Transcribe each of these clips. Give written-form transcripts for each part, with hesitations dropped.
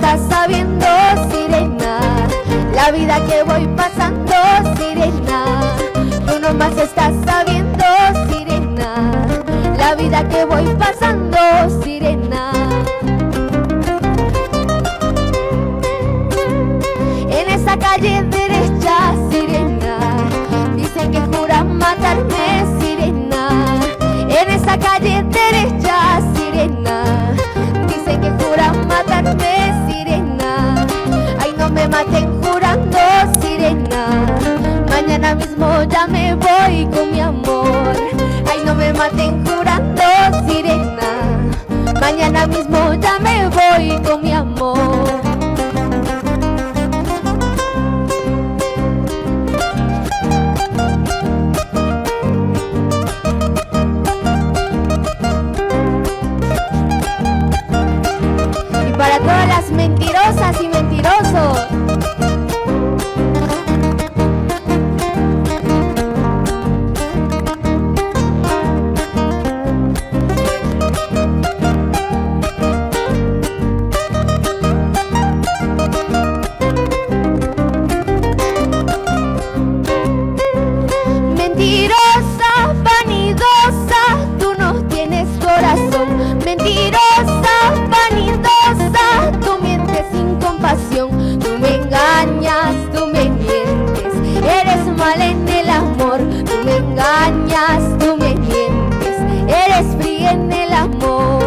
estás sabiendo, sirena, la vida que voy pasando, sirena. Tú nomás estás sabiendo, sirena, la vida que voy pasando, sirena. En esa calle derecha, sirena, dicen que juran matarme, sirena. En esa calle derecha, sirena, dicen que juran matarme, sirena. Ay, no me maten jurando, sirena, mañana mismo ya me voy con mi amor. Ay, no me maten jurando, sirena, mañana mismo ya me voy con mi amor. Para todas las mentirosas y mentirosos, mentirosa, vanidosa, tú no tienes corazón. Mentirosa, vanidosa, tú mientes sin compasión. Tú me engañas, tú me mientes, eres mal en el amor. Tú me engañas, tú me mientes, eres fría en el amor.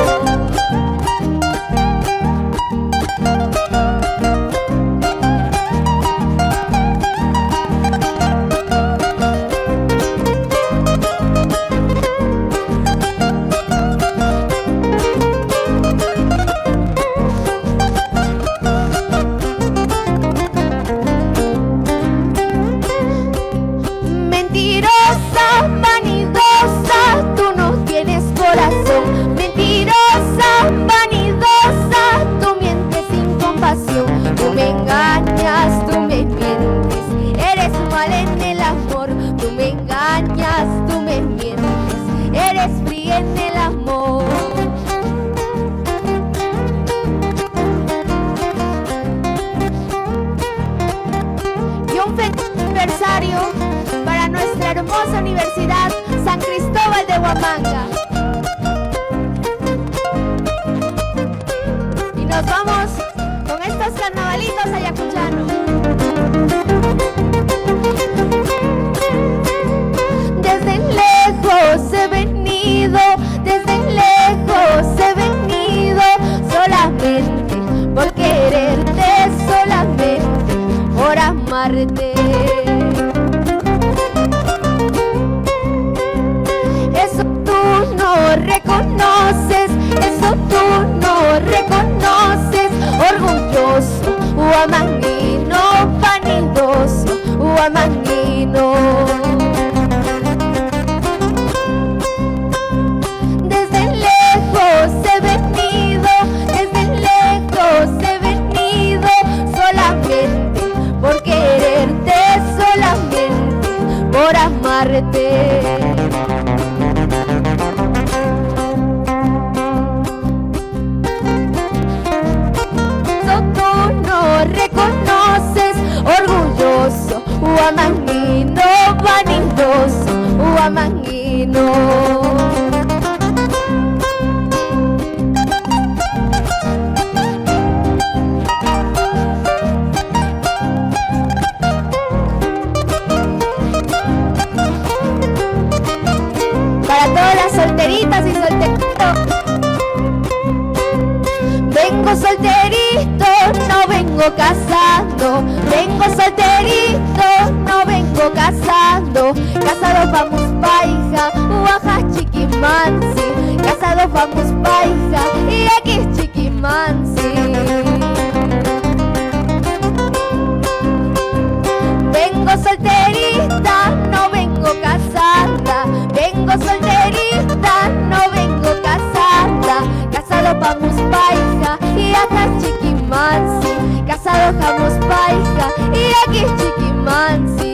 Mentirosa, vanidosa, tú no tienes corazón. Mentirosa, vanidosa, tú mientes sin compasión. Tú me engañas, tú me mientes, eres mal en el amor. Tú me engañas, tú me mientes, eres fría en el amor. Y un feliz aniversario para nuestra hermosa universidad San Cristóbal de Huamanga. Y nos vamos con estos carnavalitos ayacuchanos. Desde lejos he venido, desde lejos he venido, solamente por quererte, solamente por amarte. Eso tú no reconoces, eso tú no reconoces. Orgulloso, huamanguino, vanidoso, huamanguino. Desde lejos he venido, desde lejos he venido, solamente por quererte, solamente por amarte. Reconoces, orgulloso, huamanguino, vanidoso, huamanguino. Para todas las solteritas y solteritos, vengo solterito, no vengo casado. Vengo solterito, no vengo casado. Casados vamos pa' hija, Uaja Chiquimansi. Casados vamos pa' hija, y aquí es Chiquimansi. Vengo solterita, no vengo casada. Vengo solterita, no vengo casada. Casados vamos pa' hija, y acá es Chiquimansi. Casados vamos pa' hija, y aquí es Chiquimansi.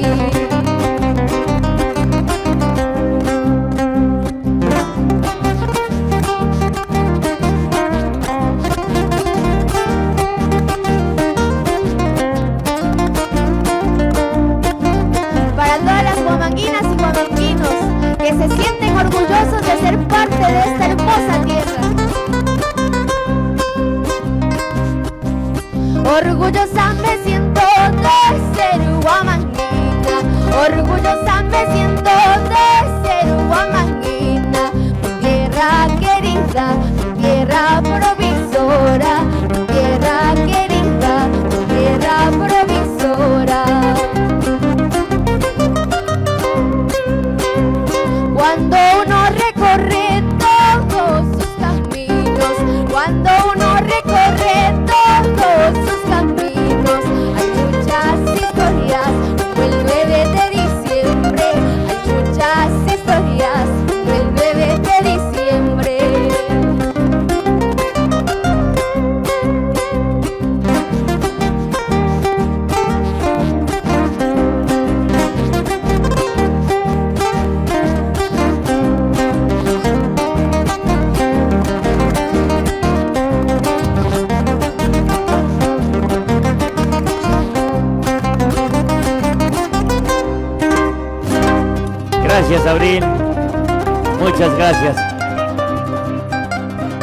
Orgullosa me siento de ser huamanguina, orgullosa me siento de ser huamanguina. Mi tierra querida, mi tierra provisora, mi tierra querida, mi tierra provisora. Cuando uno recorre todos sus caminos, cuando uno recorre todos sus caminos, hay muchas historias, como el 9 de diciembre, hay muchas historias, como el 9 de diciembre. Gracias, Abril. Muchas gracias.